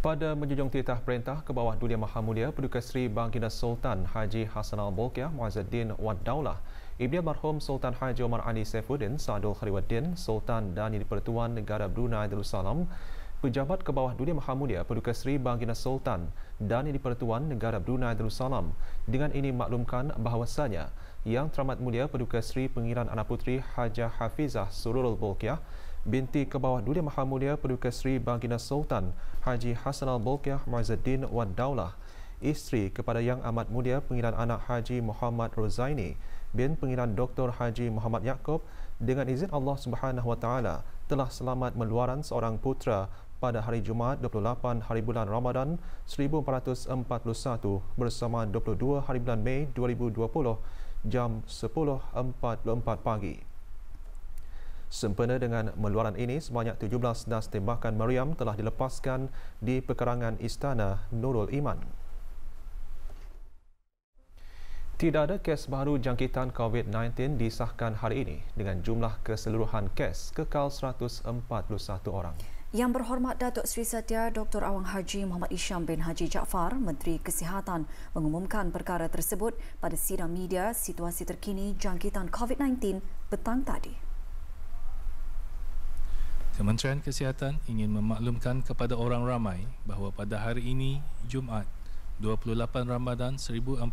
Pada menjunjung titah perintah ke bawah Dulia Mahamulia Paduka Seri Baginda Sultan Haji Hassan Al-Bolkiah Muazzuddin Wad Daulah, Ibni Almarhum Sultan Haji Omar Ali Saifuddin Saadul Khairuddin, Sultan dan Di-Pertuan Negara Brunei Darussalam, pejabat ke bawah Dulia Mahamulia Paduka Seri Baginda Sultan dan Di-Pertuan Negara Brunei Darussalam dengan ini maklumkan bahawasanya Yang Teramat Mulia Paduka Seri Pengiran Anak Puteri Hajah Hafizah Sururul Bolkiah binti ke bawah Dulia Mahamulia Paduka Seri Baginda Sultan Haji Hassan Al-Bolkiah Muazzuddin Wad Daulah, isteri kepada Yang Amat Mulia Pengiran Anak Haji Muhammad Rozaini bin Pengiran Dr. Haji Muhammad Yaakob dengan izin Allah Subhanahu Wa Taala telah selamat meluaran seorang putera pada hari Jumaat 28 hari bulan Ramadan 1441 bersama 22 hari bulan Mei 2020 jam 10.44 pagi. Sempena dengan meluaran ini, sebanyak 17 das tembakan meriam telah dilepaskan di pekarangan Istana Nurul Iman. Tidak ada kes baru jangkitan COVID-19 disahkan hari ini dengan jumlah keseluruhan kes kekal 141 orang. Yang berhormat Datuk Seri Setia Dr. Awang Haji Muhammad Isham bin Haji Jaafar, Menteri Kesihatan, mengumumkan perkara tersebut pada sidang media situasi terkini jangkitan COVID-19 petang tadi. Kementerian Kesihatan ingin memaklumkan kepada orang ramai bahawa pada hari ini, Jumaat, 28 Ramadan 1441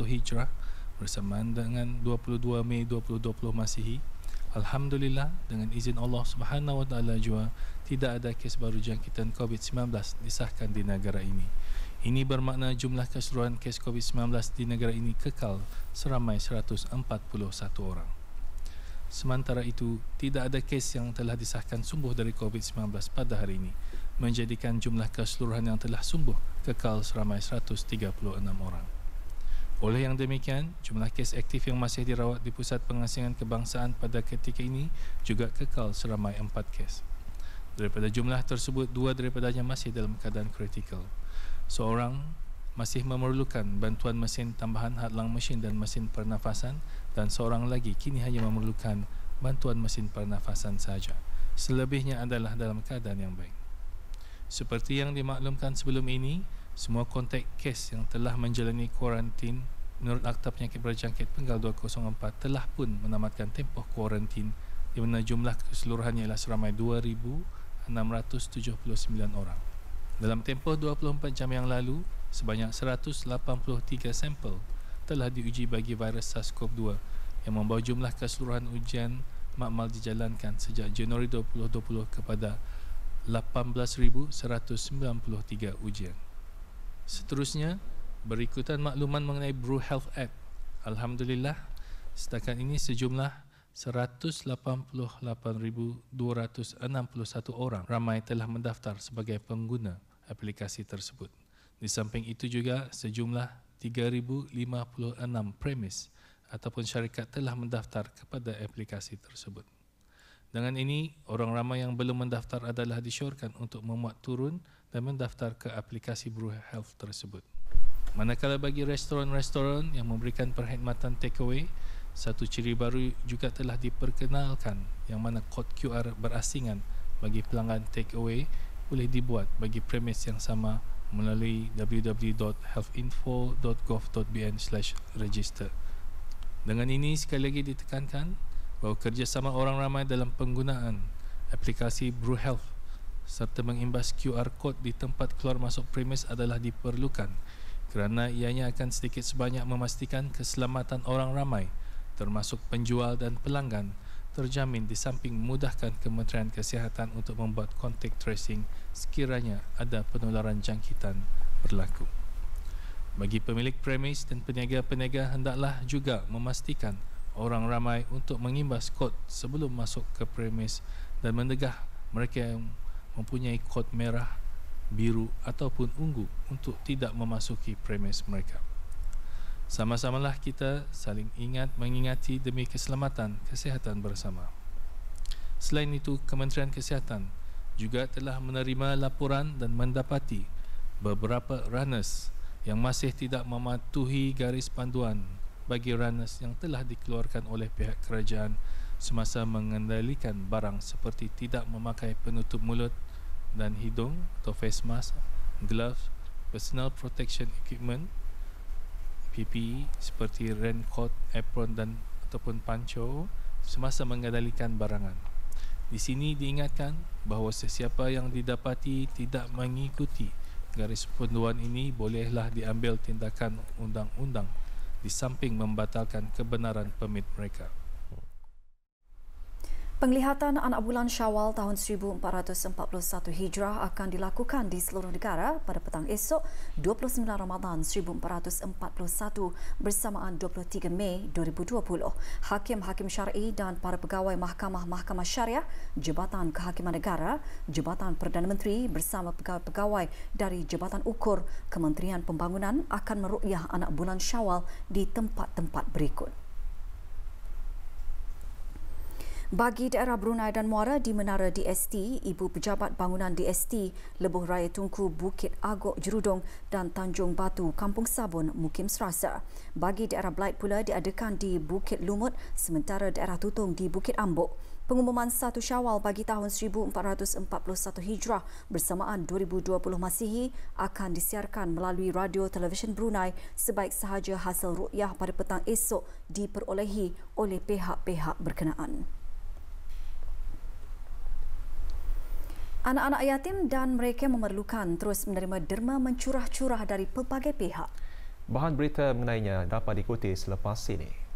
Hijrah bersamaan dengan 22 Mei 2020 Masihi, Alhamdulillah dengan izin Allah Subhanahu Wa Taala jua tidak ada kes baru jangkitan COVID-19 disahkan di negara ini. Ini bermakna jumlah keseluruhan kes COVID-19 di negara ini kekal seramai 141 orang. Sementara itu, tidak ada kes yang telah disahkan sembuh dari COVID-19 pada hari ini, menjadikan jumlah keseluruhan yang telah sembuh kekal seramai 136 orang. Oleh yang demikian, jumlah kes aktif yang masih dirawat di Pusat Pengasingan Kebangsaan pada ketika ini juga kekal seramai 4 kes. Daripada jumlah tersebut, 2 daripadanya masih dalam keadaan kritikal. Seorang masih memerlukan bantuan mesin tambahan hadlang mesin dan mesin pernafasan dan seorang lagi kini hanya memerlukan bantuan mesin pernafasan sahaja. Selebihnya adalah dalam keadaan yang baik. Seperti yang dimaklumkan sebelum ini, semua kontak kes yang telah menjalani kuarantin menurut Akta Penyakit Berjangkit Penggal 204 telah pun menamatkan tempoh kuarantin di mana jumlah keseluruhannya ialah seramai 2,679 orang. Dalam tempoh 24 jam yang lalu, sebanyak 183 sampel telah diuji bagi virus SARS-CoV-2 yang membawa jumlah keseluruhan ujian makmal dijalankan sejak Januari 2020 kepada 18,193 ujian. Seterusnya, berikutan makluman mengenai Bru Health App. Alhamdulillah, setakat ini sejumlah 188,261 orang ramai telah mendaftar sebagai pengguna aplikasi tersebut. Di samping itu juga sejumlah 3,056 premis ataupun syarikat telah mendaftar kepada aplikasi tersebut. Dengan ini, orang ramai yang belum mendaftar adalah disyorkan untuk memuat turun dan mendaftar ke aplikasi Bru Health tersebut. Manakala bagi restoran-restoran yang memberikan perkhidmatan takeaway, satu ciri baru juga telah diperkenalkan yang mana kod QR berasingan bagi pelanggan takeaway boleh dibuat bagi premis yang sama melalui www.healthinfo.gov.bn/register. Dengan ini sekali lagi ditekankan bahawa kerjasama orang ramai dalam penggunaan aplikasi Bru Health serta mengimbas QR code di tempat keluar masuk premis adalah diperlukan kerana ianya akan sedikit sebanyak memastikan keselamatan orang ramai termasuk penjual dan pelanggan terjamin di samping memudahkan Kementerian Kesihatan untuk membuat contact tracing sekiranya ada penularan jangkitan berlaku. Bagi pemilik premis dan peniaga-peniaga hendaklah juga memastikan orang ramai untuk mengimbas kod sebelum masuk ke premis dan mendegah mereka yang mempunyai kod merah, biru ataupun ungu untuk tidak memasuki premis mereka. Sama-samalah kita saling ingat mengingati demi keselamatan kesihatan bersama. Selain itu, Kementerian Kesihatan juga telah menerima laporan dan mendapati beberapa runners yang masih tidak mematuhi garis panduan bagi runners yang telah dikeluarkan oleh pihak kerajaan semasa mengendalikan barang seperti tidak memakai penutup mulut, dan hidung atau face mask, gloves, personal protection equipment, PPE seperti raincoat, apron dan ataupun panco semasa mengendalikan barangan. Di sini diingatkan bahawa sesiapa yang didapati tidak mengikuti garis panduan ini bolehlah diambil tindakan undang-undang di samping membatalkan kebenaran permit mereka. Penglihatan anak bulan Syawal tahun 1441 Hijrah akan dilakukan di seluruh negara pada petang esok 29 Ramadan 1441 bersamaan 23 Mei 2020. Hakim-hakim syar'i dan para pegawai mahkamah-mahkamah syariah, Jabatan Kehakiman Negara, Jabatan Perdana Menteri bersama pegawai-pegawai dari Jabatan Ukur Kementerian Pembangunan akan meruqyah anak bulan Syawal di tempat-tempat berikut. Bagi daerah Brunei dan Muara di Menara DST, Ibu Pejabat Bangunan DST, Lebuh Raya Tunku, Bukit Agok Jerudong dan Tanjung Batu, Kampung Sabun, Mukim Serasa. Bagi daerah Blight pula diadakan di Bukit Lumut, sementara daerah Tutong di Bukit Ambok. Pengumuman 1 Syawal bagi tahun 1441 Hijrah bersamaan 2020 Masihi akan disiarkan melalui radio televisyen Brunei sebaik sahaja hasil ruqyah pada petang esok diperolehi oleh pihak-pihak berkenaan. Anak-anak yatim dan mereka memerlukan terus menerima derma mencurah-curah dari pelbagai pihak. Bahan berita mengenainya dapat diikuti selepas ini.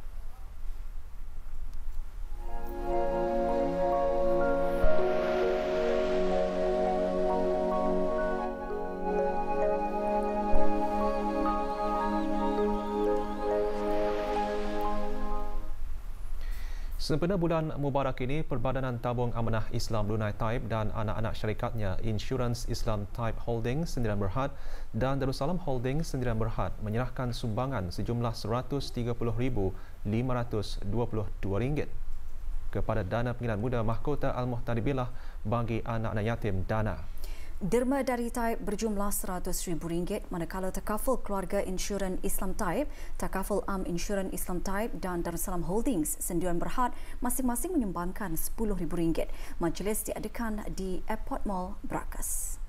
Sempena bulan Mubarak ini, Perbadanan Tabung Amanah Islam Brunei Taib dan anak-anak syarikatnya Insurance Islam Taib Holding Sendirian Berhad dan Darussalam Holding Sendirian Berhad menyerahkan sumbangan sejumlah RM130,522 kepada Dana Pengirian Muda Mahkota Al-Muhtadibillah bagi anak-anak yatim Dana. Derma dari Taib berjumlah RM100,000 manakala Takaful Keluarga Insurans Islam Taib, Takaful Am Insurans Islam Taib dan Darussalam Holdings Sendirian Berhad masing-masing menyumbangkan RM10,000. Majlis diadakan di Airport Mall, Brakas.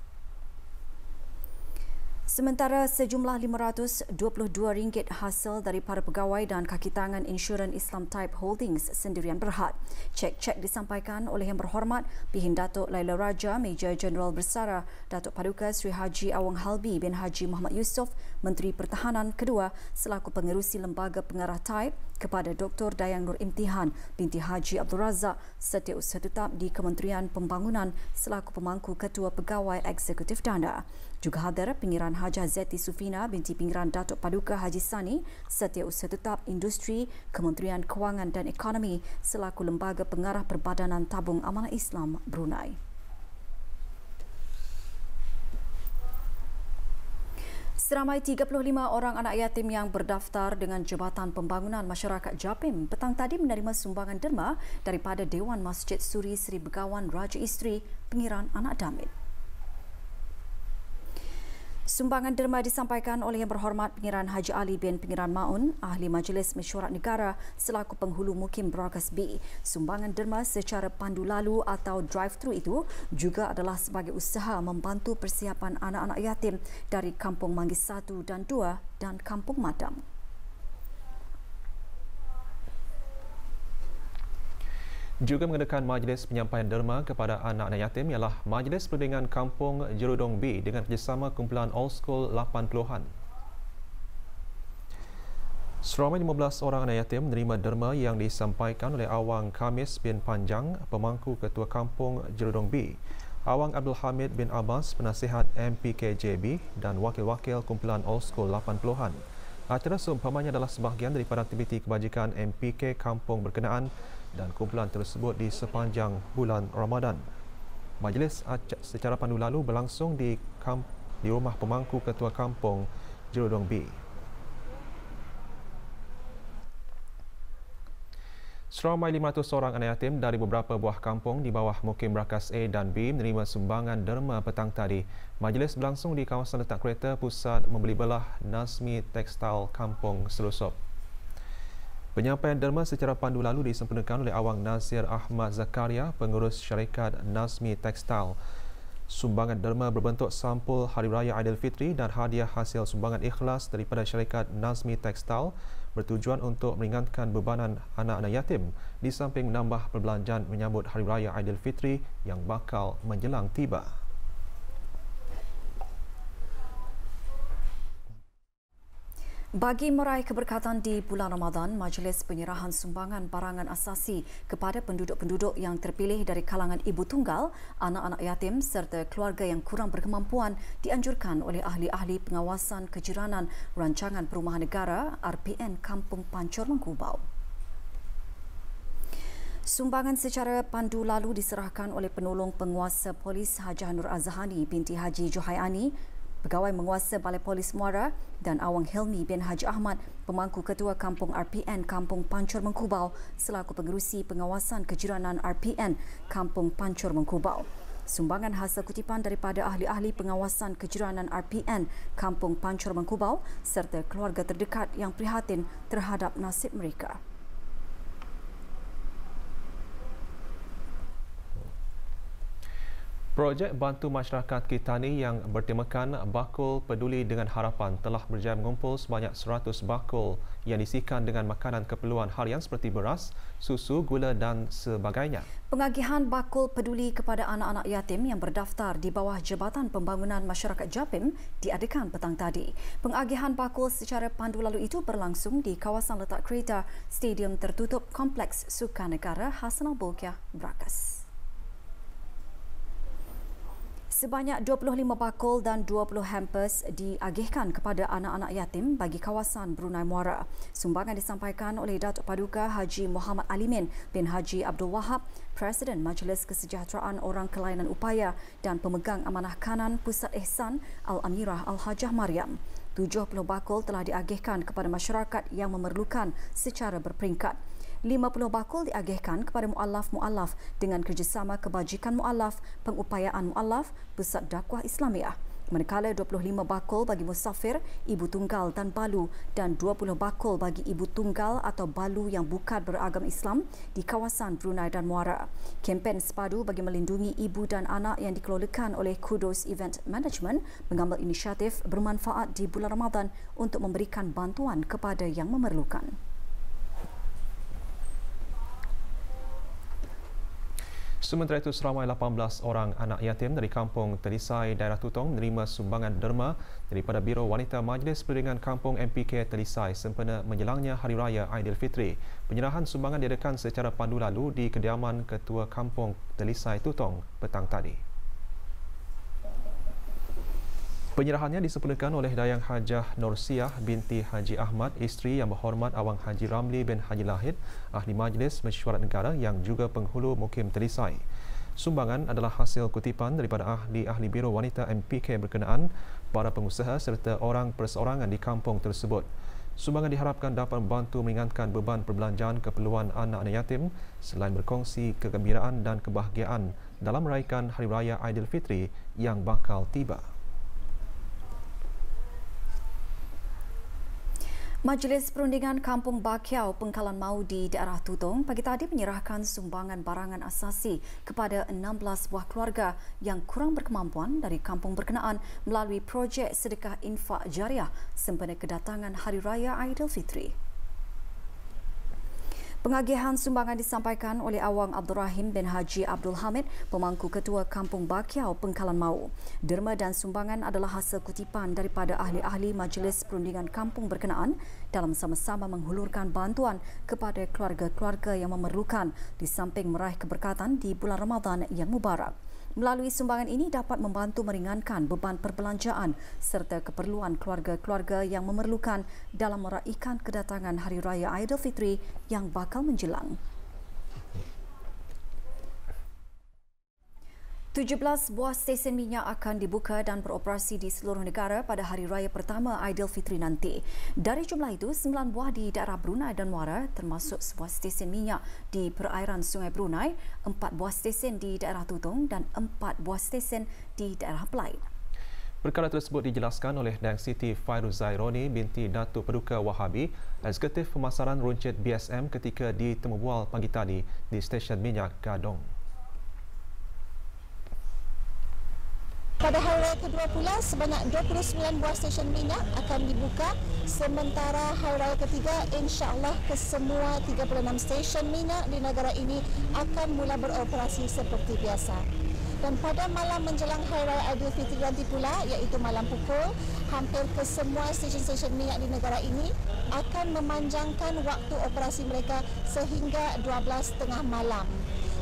Sementara sejumlah RM522 hasil dari para pegawai dan kaki tangan Insurans Islam Taib Holdings Sendirian Berhad. Cek-cek disampaikan oleh Yang Berhormat Pihin Datuk Laila Raja, Major Jeneral Bersara Datuk Paduka Sri Haji Awang Halbi bin Haji Muhammad Yusof, Menteri Pertahanan kedua selaku pengerusi Lembaga Pengarah Taib, kepada Dr. Dayang Nur Imtihan binti Haji Abdul Razak, Setiausaha Tetap di Kementerian Pembangunan selaku pemangku Ketua Pegawai Eksekutif Dana. Juga hadir Pengiran Hajah Zeti Sufina binti Pengiran Datuk Paduka Haji Sani, Setiausaha Tetap Industri, Kementerian Kewangan dan Ekonomi selaku Lembaga Pengarah Perbadanan Tabung Amanah Islam Brunei. Seramai 35 orang anak yatim yang berdaftar dengan Jabatan Pembangunan Masyarakat Japim petang tadi menerima sumbangan derma daripada Dewan Masjid Suri Seri Begawan Raja Isteri Pengiran Anak Damit. Sumbangan derma disampaikan oleh Yang Berhormat Pengiran Haji Ali bin Pengiran Maun, Ahli Majlis Mesyuarat Negara selaku penghulu Mukim Brakas B. Sumbangan derma secara pandu lalu atau drive-thru itu juga adalah sebagai usaha membantu persiapan anak-anak yatim dari Kampung Manggis 1 dan 2 dan Kampung Madam. Juga mengenakan majlis penyampaian derma kepada anak-anak yatim ialah Majlis Perundingan Kampung Jerudong B dengan kerjasama kumpulan Old School 80-an. Seramai 15 orang anak yatim menerima derma yang disampaikan oleh Awang Khamis bin Panjang, pemangku Ketua Kampung Jerudong B, Awang Abdul Hamid bin Abbas, penasihat MPKJB dan wakil-wakil kumpulan Old School 80-an. Acara seumpamanya adalah sebahagian daripada aktiviti kebajikan MPK Kampung berkenaan dan kumpulan tersebut di sepanjang bulan Ramadan. Majlis secara pandu lalu berlangsung di rumah pemangku Ketua Kampung Jerudong B. Seramai 500 orang anak yatim dari beberapa buah kampung di bawah Mukim Brakas A dan B menerima sumbangan derma petang tadi. Majlis berlangsung di kawasan letak kereta Pusat Membeli Belah Nazmi Tekstil Kampung Selusup. Penyampaian derma secara pandu lalu disempurnakan oleh Awang Nazir Ahmad Zakaria, pengurus syarikat Nazmi Tekstil. Sumbangan derma berbentuk sampul Hari Raya Aidilfitri dan hadiah hasil sumbangan ikhlas daripada syarikat Nazmi Textile bertujuan untuk meringankan bebanan anak-anak yatim di samping menambah perbelanjaan menyambut Hari Raya Aidilfitri yang bakal menjelang tiba. Bagi meraih keberkatan di bulan Ramadan, Majlis Penyerahan Sumbangan Barangan Asasi kepada penduduk-penduduk yang terpilih dari kalangan ibu tunggal, anak-anak yatim serta keluarga yang kurang berkemampuan dianjurkan oleh ahli-ahli pengawasan kejiranan Rancangan Perumahan Negara RPN Kampung Pancor Mengkubau. Sumbangan secara pandu lalu diserahkan oleh penolong penguasa polis Hajah Nur Azhani binti Haji Johayani, Pegawai Menguasa Balai Polis Muara dan Awang Helmi bin Haji Ahmad, Pemangku Ketua Kampung RPN Kampung Pancor Mengkubau selaku Pengerusi Pengawasan Kejiranan RPN Kampung Pancor Mengkubau. Sumbangan hasil kutipan daripada ahli-ahli pengawasan kejiranan RPN Kampung Pancor Mengkubau serta keluarga terdekat yang prihatin terhadap nasib mereka. Projek Bantu Masyarakat Kitani yang bertemakan Bakul Peduli dengan Harapan telah berjaya mengumpul sebanyak 100 bakul yang diisikan dengan makanan keperluan harian seperti beras, susu, gula dan sebagainya. Pengagihan bakul peduli kepada anak-anak yatim yang berdaftar di bawah Jabatan Pembangunan Masyarakat Japim diadakan petang tadi. Pengagihan bakul secara pandu lalu itu berlangsung di kawasan letak kereta Stadium Tertutup Kompleks Sukan Negara Hassanal Bolkiah, Brakas. Sebanyak 25 bakul dan 20 hampers diagihkan kepada anak-anak yatim bagi kawasan Brunei Muara. Sumbangan disampaikan oleh Datuk Paduka Haji Muhammad Alimin bin Haji Abdul Wahab, Presiden Majlis Kesejahteraan Orang Kelainan Upaya dan Pemegang Amanah Kanan Pusat Ihsan Al-Amirah Al-Hajah Mariam. 70 bakul telah diagihkan kepada masyarakat yang memerlukan secara berperingkat. 50 bakul diagihkan kepada mu'allaf-mu'allaf dengan kerjasama Kebajikan Mu'allaf, Pengupayaan Mu'allaf, Pusat Dakwah Islamiah. Manakala 25 bakul bagi musafir, ibu tunggal dan balu dan 20 bakul bagi ibu tunggal atau balu yang bukan beragam Islam di kawasan Brunei dan Muara. Kempen sepadu bagi melindungi ibu dan anak yang dikelolakan oleh Kudos Event Management mengambil inisiatif bermanfaat di bulan Ramadan untuk memberikan bantuan kepada yang memerlukan. Sementara itu, seramai 18 orang anak yatim dari Kampung Telisai, Daerah Tutong menerima sumbangan derma daripada Biro Wanita Majlis Perundingan Kampung MPK Telisai sempena menjelangnya Hari Raya Aidilfitri. Penyerahan sumbangan diadakan secara pandu lalu di kediaman Ketua Kampung Telisai Tutong petang tadi. Penyerahannya disempurnakan oleh Dayang Hajah Norsiah binti Haji Ahmad, isteri Yang Berhormat Awang Haji Ramli bin Haji Lahid, Ahli Majlis Mesyuarat Negara yang juga penghulu Mukim Telisai. Sumbangan adalah hasil kutipan daripada ahli-ahli Biro Wanita MPK berkenaan, para pengusaha serta orang perseorangan di kampung tersebut. Sumbangan diharapkan dapat membantu meringankan beban perbelanjaan keperluan anak-anak yatim selain berkongsi kegembiraan dan kebahagiaan dalam meraihkan Hari Raya Aidilfitri yang bakal tiba. Majlis Perundingan Kampung Bakiau, Pengkalan Mau di daerah Tutong pagi tadi menyerahkan sumbangan barangan asasi kepada 16 buah keluarga yang kurang berkemampuan dari kampung berkenaan melalui projek sedekah infak jariah sempena kedatangan Hari Raya Aidilfitri. Pengagihan sumbangan disampaikan oleh Awang Abdul Rahim bin Haji Abdul Hamid, Pemangku Ketua Kampung Bakiau, Pengkalan Mau. Derma dan sumbangan adalah hasil kutipan daripada ahli-ahli Majlis Perundingan Kampung berkenaan dalam sama-sama menghulurkan bantuan kepada keluarga-keluarga yang memerlukan di samping meraih keberkatan di bulan Ramadan yang mubarak. Melalui sumbangan ini dapat membantu meringankan beban perbelanjaan serta keperluan keluarga-keluarga yang memerlukan dalam meraihkan kedatangan Hari Raya Aidilfitri yang bakal menjelang. 17 buah stesen minyak akan dibuka dan beroperasi di seluruh negara pada Hari Raya pertama Aidilfitri nanti. Dari jumlah itu, 9 buah di daerah Brunei dan Muara termasuk sebuah stesen minyak di perairan Sungai Brunei, 4 buah stesen di daerah Tutong dan 4 buah stesen di daerah Pelait. Perkara tersebut dijelaskan oleh Dayang Siti Fairuzai Roni binti Datuk Paduka Wahabi, Eksekutif Pemasaran Runcit BSM ketika ditemu bual pagi tadi di stesen minyak Gadong. raya kedua pula, sebanyak 29 buah stesen minyak akan dibuka, sementara hari raya ketiga insya-Allah kesemua 36 stesen minyak di negara ini akan mula beroperasi seperti biasa. Dan pada malam menjelang Hari Raya Aidilfitri nanti pula, iaitu malam pukul, hampir kesemua stesen-stesen minyak di negara ini akan memanjangkan waktu operasi mereka sehingga 12:30 malam.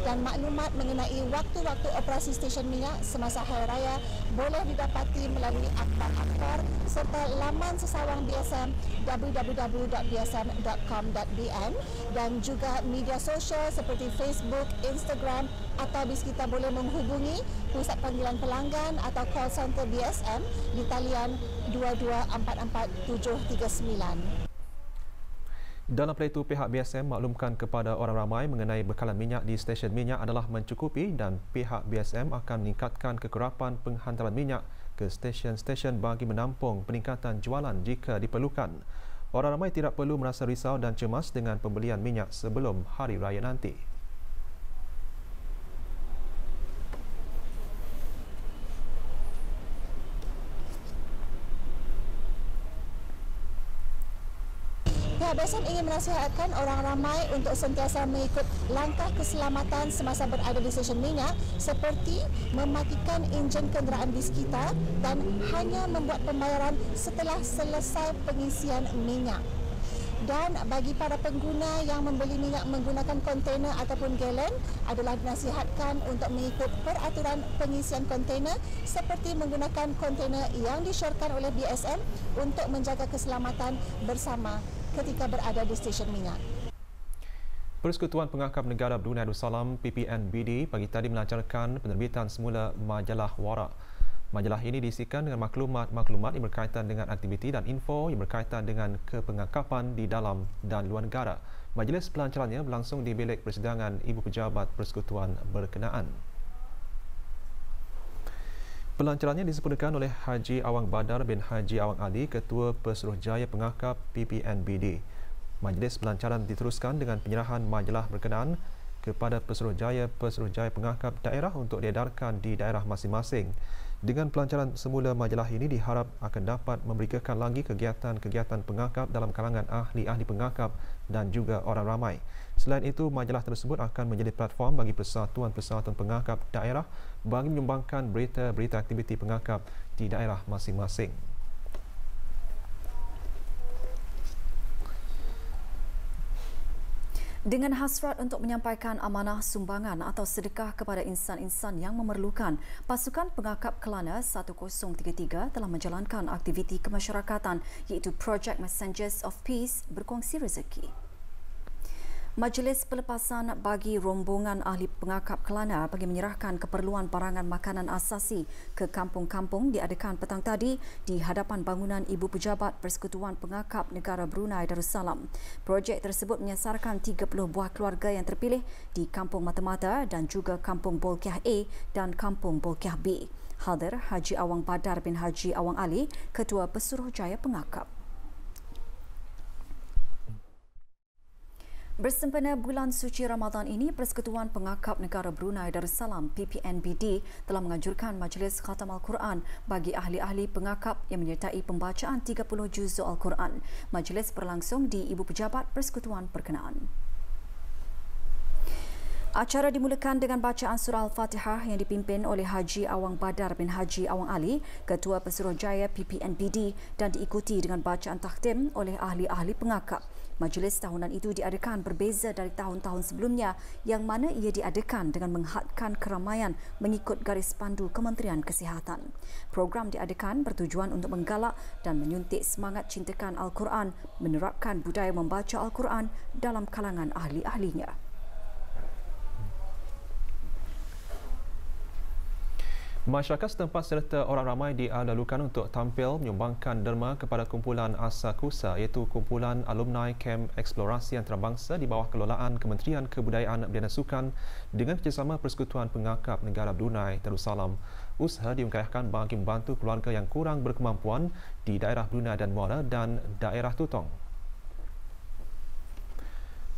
Dan maklumat mengenai waktu-waktu operasi stesen minyak semasa Hari Raya boleh didapati melalui akhbar-akhbar serta laman sesawang BSM www.bsm.com.bn dan juga media sosial seperti Facebook, Instagram, atau bis kita boleh menghubungi Pusat Panggilan Pelanggan atau call center BSM di talian 2244-739. Dalam pula itu, pihak BSM maklumkan kepada orang ramai mengenai bekalan minyak di stesen minyak adalah mencukupi dan pihak BSM akan meningkatkan kekerapan penghantaran minyak ke stesen-stesen bagi menampung peningkatan jualan jika diperlukan. Orang ramai tidak perlu merasa risau dan cemas dengan pembelian minyak sebelum hari raya nanti. Pihak BSM ingin menasihatkan orang ramai untuk sentiasa mengikut langkah keselamatan semasa berada di stesen minyak seperti mematikan enjin kenderaan bis kita dan hanya membuat pembayaran setelah selesai pengisian minyak. Dan bagi para pengguna yang membeli minyak menggunakan kontainer ataupun galen adalah dinasihatkan untuk mengikut peraturan pengisian kontainer seperti menggunakan kontainer yang disyorkan oleh BSM untuk menjaga keselamatan bersama ketika berada di stesen minyak. Persekutuan Pengangkap Negara Brunei Darussalam PPNBD pagi tadi melancarkan penerbitan semula majalah Wara. Majalah ini diisikan dengan maklumat-maklumat yang berkaitan dengan aktiviti dan info yang berkaitan dengan kepengangkapan di dalam dan luar negara. Majlis pelancarannya berlangsung di bilik persidangan Ibu Pejabat Persekutuan berkenaan. Pelancarannya disempurnakan oleh Haji Awang Badar bin Haji Awang Ali, Ketua Pesuruhjaya Pengangkap PPNBD. Majlis pelancaran diteruskan dengan penyerahan majalah berkenaan kepada Pesuruhjaya Pengangkap daerah untuk diedarkan di daerah masing-masing. Dengan pelancaran semula majalah ini diharap akan dapat memberikan lagi kegiatan-kegiatan pengangkap dalam kalangan ahli-ahli pengangkap dan juga orang ramai. Selain itu, majalah tersebut akan menjadi platform bagi persatuan-persatuan pengangkap daerah bagi menyumbangkan berita-berita aktiviti pengangkap di daerah masing-masing. Dengan hasrat untuk menyampaikan amanah sumbangan atau sedekah kepada insan-insan yang memerlukan, pasukan pengangkap Kelana 1033 telah menjalankan aktiviti kemasyarakatan iaitu Project Messengers of Peace berkongsi rezeki. Majlis pelepasan bagi rombongan ahli pengangkap Kelana bagi menyerahkan keperluan barangan makanan asasi ke kampung-kampung diadakan petang tadi di hadapan bangunan Ibu Pejabat Persekutuan Pengangkap Negara Brunei Darussalam. Projek tersebut menyasarkan 30 buah keluarga yang terpilih di Kampung Mata-Mata dan juga Kampung Bolkiah A dan Kampung Bolkiah B. Hadir Haji Awang Badar bin Haji Awang Ali, Ketua Pesuruhjaya Pengangkap. Bersempena bulan suci Ramadan ini, Persekutuan Pengangkap Negara Brunei Darussalam PPNBD telah menganjurkan majlis khatam Al-Quran bagi ahli-ahli pengangkap yang menyertai pembacaan 30 juzuk Al-Quran. Majlis berlangsung di Ibu Pejabat Persekutuan berkenaan. Acara dimulakan dengan bacaan surah Al-Fatihah yang dipimpin oleh Haji Awang Badar bin Haji Awang Ali, Ketua Pesuruhjaya PPNBD, dan diikuti dengan bacaan takhtim oleh ahli-ahli pengangkap. Majlis tahunan itu diadakan berbeza dari tahun-tahun sebelumnya yang mana ia diadakan dengan menghadkan keramaian mengikut garis pandu Kementerian Kesihatan. Program diadakan bertujuan untuk menggalak dan menyuntik semangat cintakan Al-Quran, menerapkan budaya membaca Al-Quran dalam kalangan ahli-ahlinya. Masyarakat setempat serta orang ramai dialulukan untuk tampil menyumbangkan derma kepada kumpulan Asakusa iaitu kumpulan alumni Kem Eksplorasi Antarabangsa di bawah kelolaan Kementerian Kebudayaan dan Sukan dengan kerjasama Persekutuan Pengangkap Negara Brunei Darussalam. Usaha diungkayahkan bagi membantu keluarga yang kurang berkemampuan di daerah Brunei dan Muara dan daerah Tutong.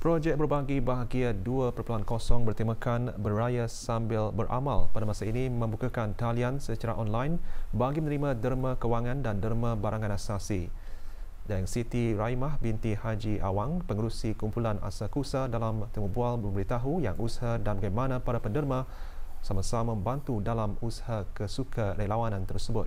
Projek berbagi bahagia 2.0 bertemakan beraya sambil beramal pada masa ini membukakan talian secara online bagi menerima derma kewangan dan derma barangan asasi. Dan Siti Raimah binti Haji Awang, pengerusi kumpulan Asakusa dalam temu bual memberitahu yang usaha dan bagaimana para penderma sama-sama membantu dalam usaha kesukarelawanan tersebut.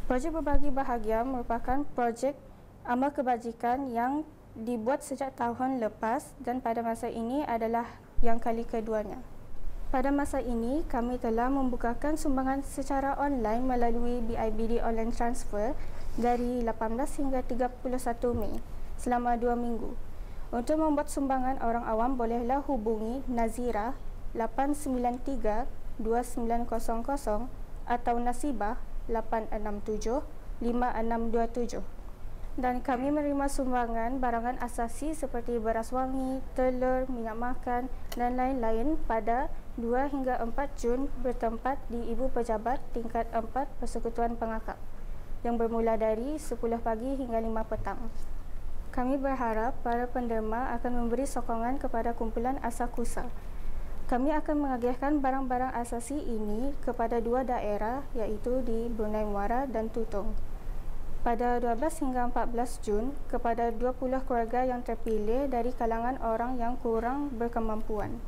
Projek berbagi bahagia merupakan projek amal kebajikan yang dibuat sejak tahun lepas dan pada masa ini adalah yang kali keduanya. Pada masa ini, kami telah membukakan sumbangan secara online melalui BIBD Online Transfer dari 18 hingga 31 Mei selama 2 minggu. Untuk membuat sumbangan, orang awam bolehlah hubungi Nazira 893-2900 atau Nasibah 867-5627. Dan kami menerima sumbangan barangan asasi seperti beras wangi, telur, minyak makan dan lain-lain pada 2 hingga 4 Jun bertempat di Ibu Pejabat tingkat 4 Persekutuan Pengakap yang bermula dari 10 pagi hingga 5 petang. Kami berharap para penderma akan memberi sokongan kepada kumpulan Asakusa. Kami akan menghadiahkan barang-barang asasi ini kepada 2 daerah iaitu di Brunei Muara dan Tutong. Pada 12 hingga 14 Jun kepada 20 keluarga yang terpilih dari kalangan orang yang kurang berkemampuan.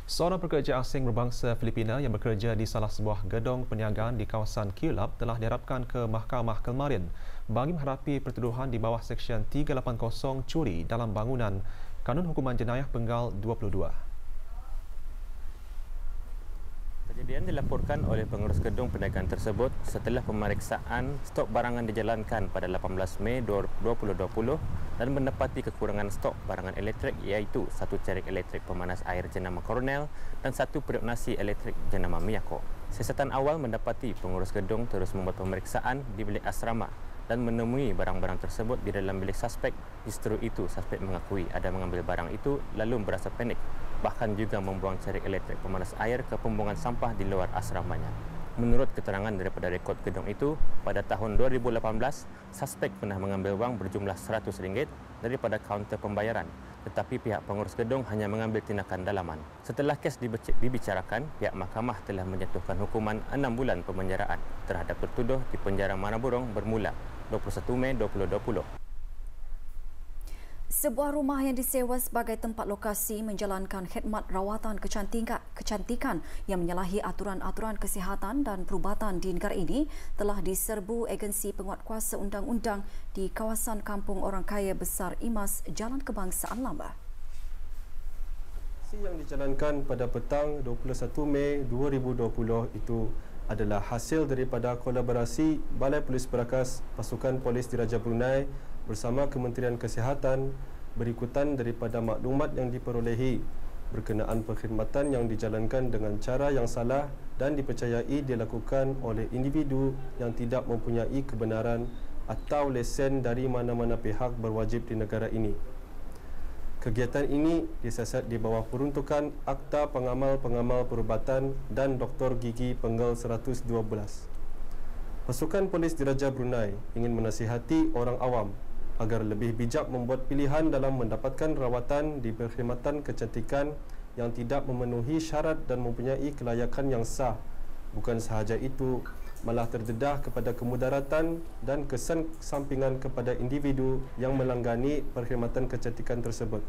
Seorang pekerja asing berbangsa Filipina yang bekerja di salah sebuah gedung perniagaan di kawasan Kilap telah diharapkan ke Mahkamah Kelmarin bagi menghadapi pertuduhan di bawah Seksyen 380 curi dalam bangunan Kanun Hukuman Jenayah Penggal 22. Kejadian dilaporkan oleh pengurus gedung perniagaan tersebut setelah pemeriksaan stok barangan dijalankan pada 18 Mei 2020 dan mendapati kekurangan stok barangan elektrik iaitu 1 cerik elektrik pemanas air jenama Cornell dan 1 periuk nasi elektrik jenama Miyako. Siasatan awal mendapati pengurus gedung terus membuat pemeriksaan di bilik asrama dan menemui barang-barang tersebut di dalam bilik suspek. Justru itu, suspek mengakui ada mengambil barang itu lalu berasa panik, bahkan juga membuang cerik elektrik pemanas air ke pembuangan sampah di luar asramanya. Menurut keterangan daripada rekod gedung itu, pada tahun 2018, suspek pernah mengambil wang berjumlah RM100 daripada kaunter pembayaran, tetapi pihak pengurus gedung hanya mengambil tindakan dalaman. Setelah kes dibicarakan, pihak mahkamah telah menjatuhkan hukuman 6 bulan pemenjaraan terhadap tertuduh di penjara Manaburong bermula 21 Mei 2020. Sebuah rumah yang disewa sebagai tempat lokasi menjalankan khidmat rawatan kecantikan yang menyalahi aturan-aturan kesihatan dan perubatan di negara ini telah diserbu agensi penguatkuasa undang-undang di kawasan Kampung Orang Kaya Besar Imas, Jalan Kebangsaan Lamba. Aksi yang dijalankan pada petang 21 Mei 2020 itu adalah hasil daripada kolaborasi Balai Polis Berakas Pasukan Polis Diraja Brunei bersama Kementerian Kesihatan berikutan daripada maklumat yang diperolehi berkenaan perkhidmatan yang dijalankan dengan cara yang salah dan dipercayai dilakukan oleh individu yang tidak mempunyai kebenaran atau lesen dari mana-mana pihak berwajib di negara ini. Kegiatan ini disiasat di bawah peruntukan Akta Pengamal-Pengamal Perubatan dan Doktor Gigi Penggal 112. Pasukan Polis Diraja Brunei ingin menasihati orang awam agar lebih bijak membuat pilihan dalam mendapatkan rawatan di perkhidmatan kecantikan yang tidak memenuhi syarat dan mempunyai kelayakan yang sah. Bukan sahaja itu, malah terdedah kepada kemudaratan dan kesan sampingan kepada individu yang melanggani perkhidmatan kecantikan tersebut.